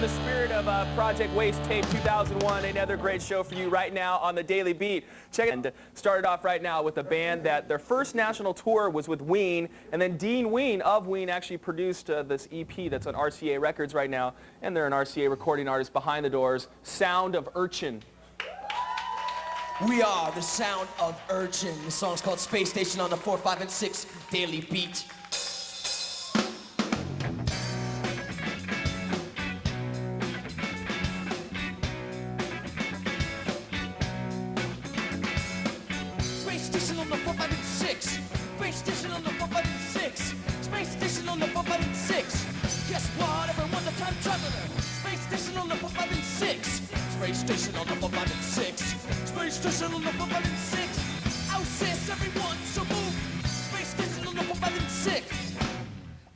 in the spirit of Project Waste Tape 2001, another great show for you right now on the Daily Beat. Check it. And started off right now with a band that their first national tour was with Ween, and then Dean Ween of Ween actually produced this EP that's on RCA Records right now, and they're an RCA recording artist behind the doors, Sound of Urchin. We are the Sound of Urchin. The song's called Space Station on the 4, 5, and 6 Daily Beat. Space Station on the 4, 5, and 6. Space Station on the 4, 5, and 6. Space Station on the 4, 5, and 6. Guess what? Everyone's a time traveler. Space Station on the 4, 5, and 6. Space Station on the 4, 5, and 6. Space Station on the 4, 5, and 6. Out says everyone, so move. Space Station on the 4, 5, and 6.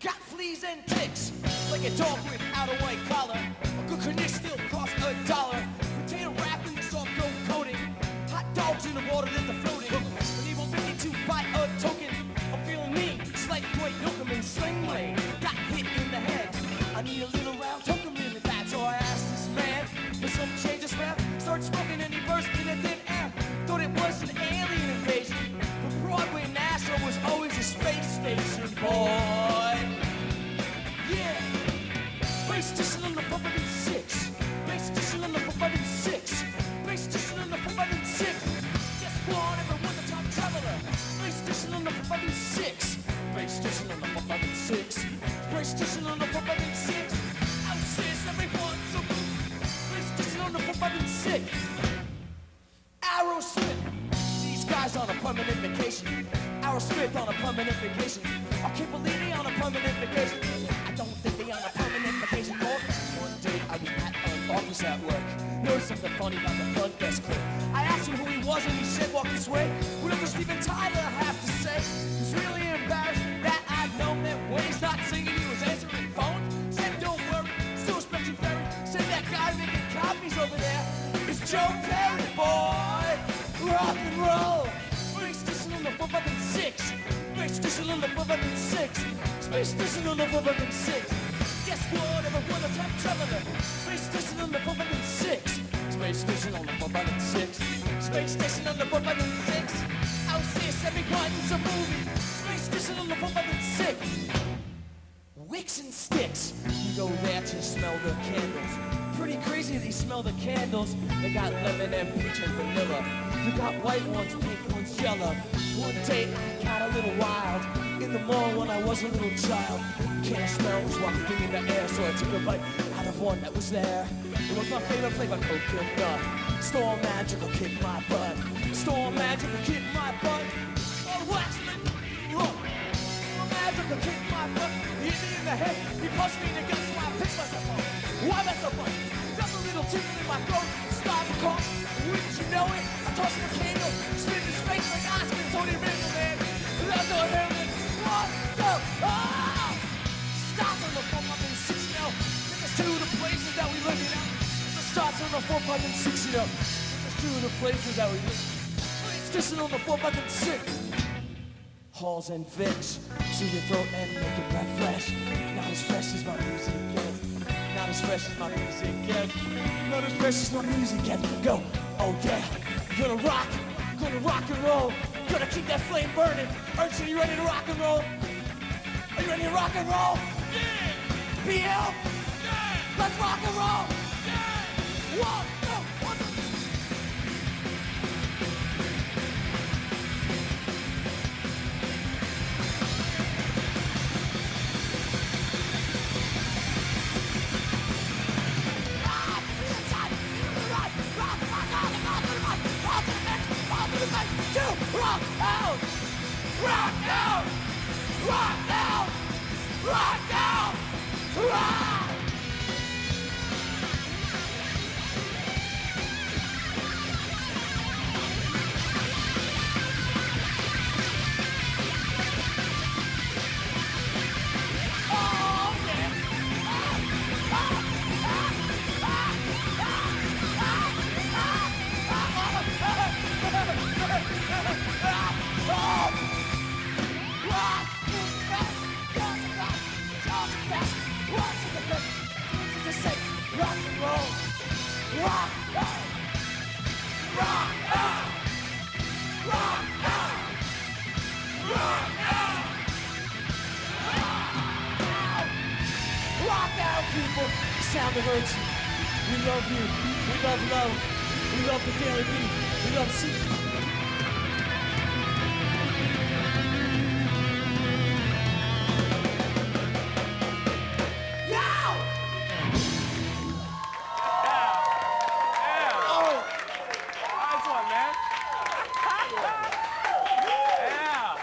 Got fleas and ticks, like a dog without a white collar. A good connect still costs $1. Potato wrap in the soft gold coating. Hot dogs in the water that they're floating. An evil 52 buy a token. I'm feeling mean, it's like Dwight Yoakam in Sling Lane. Got hit in the head. I need a little round token in that. So I asked this man for some changes rap. Started smoking and he burst in a thin air. Thought it was an alien invasion. But Broadway Nassau was always a space station, boy. Yeah. Space station on the 4, 5, and 6. Space station on the 4, 5, and 6. Space station on the 4, 5, and 6. Guess what? Everyone's a time traveler. Space station on the 4, 5, and 6. Space station on the 4, 5, and 6. Space station on the 4, 5, and 6. Out says everyone's a move. Space station on the 4, 5, and 6. Aerosmith. These guys on a permanent vacation. Aerosmith on a permanent vacation. I can't believe they on a permanent vacation. I don't think they on a permanent vacation. One day I was at an office at work. Noticed something funny about the front desk clerk. I asked him who he was and he said, walk this way. What does Steven Tyler have to say? He's really embarrassed that I've known that when he's not singing he was answering phones. Said don't worry, still respect you very. Said that guy making copies over there is Joe Perry, boy. Rock and roll. Space station on the 4, 5, and 6. Space station on the 4, 5, and 6. Space station on the 4, 5, and 6. Guess what? Everyone a time traveler. Space station on the 4, 5, and 6. Space station on the 4, 5, and 6. Space station on the 4, 5, and 6. Out says everyone's a movie. Space station on the 4, 5, and 6. Wicks and sticks. You go there to smell the candles. Pretty crazy they smell the candles. They got lemon and peach and vanilla. You got white ones, pink ones, yellow. One day I got a little wild in the mall when I was a little child. Can smell was walking in the air, so I took a bite out of one that was there. It was my favorite flavor, coconut. Storm magical kick my butt. Storm magical kick my butt. Oh, Waxman, look. Storm magical kick my butt. He hit me in the head. He punched me in the gut, so I picked myself up. Why that's so funny? Just a little tickle in my throat. Start to cough. Wouldn't you know it? I tossed the candle. Spit his face like Oscar and Tony Randall, man. That's all him. What the? Oh! Starts on the 4, 5, and 6 now. Take us to the places that we live in now. It starts on the 4, 5, and 6 now. Take us to the places that we live in. Station on the 4, 5, and 6. Halls and Vicks. See your throat and make it breath fresh. Not as fresh as my music gets. Not as fresh as my music gets. Not as fresh as my music gets. Go. Oh yeah. Gonna rock and roll. Gonna keep that flame burning. Urchin, you ready to rock and roll? Are you ready to rock and roll? Yeah! BL? Yeah! Let's rock and roll! Yeah! 1, 2, 1, 2. Rock out! Rock out! Rock out! Rock out! Rock! rock and roll, rock, rock, rock, rock, rock out, people. Sound of Urchin. We love you. We love love. We love the Daily Beat. We love Zeke. Nice one, man. Yeah.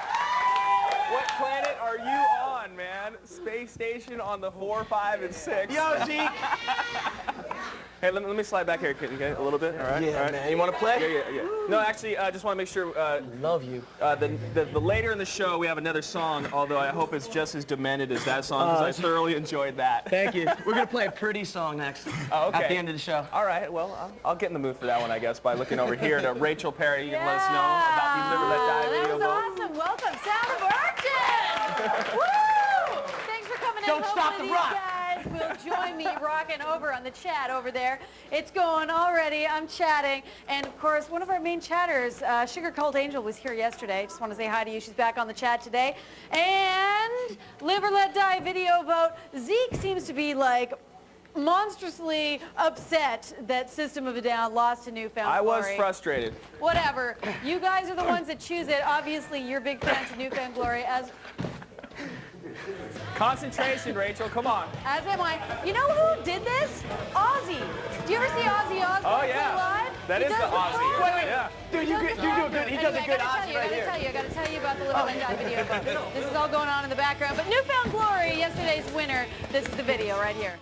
What planet are you on, man? Space station on the 4, 5, and 6. Yo, Zeke. Hey, let me slide back here a little bit, all right? Yeah, all right. man. You want to play? Yeah. No, actually, I just want to make sure Love you. the later in the show we have another song, although I hope it's just as demented as that song because I thoroughly enjoyed that. Thank you. We're going to play a pretty song next. Oh, okay. At the end of the show. All right, well, I'll get in the mood for that one, I guess, by looking over here to Rachel Perry. You can let us know about the Live or Let Die video That vote. was awesome. Welcome, Sound of Urchin. Woo! Thanks for coming in. Don't stop Hopefully the rock. These guys will join me rocking over on the chat over there. It's going already. I'm chatting. And, of course, one of our main chatters, Sugar Cult Angel, was here yesterday. Just want to say hi to you. She's back on the chat today. And Live or Let Die video vote. Zeke seems to be, like, monstrously upset that System of a Down lost to Newfound I was Glory. frustrated. Whatever. You guys are the ones that choose it. Obviously, you're big fans of Newfound Glory, as Concentration, Rachel, come on. am I. You know who did this? Ozzy. Do you ever see Ozzy Osbourne Oh, play yeah. live? That He is does the Ozzy. live. Wait. Yeah. Dude, you do a good. He does a good Ozzy right here. I gotta tell you about the Live and Die video. This is all going on in the background. But Newfound Glory, yesterday's winner. This is the video right here.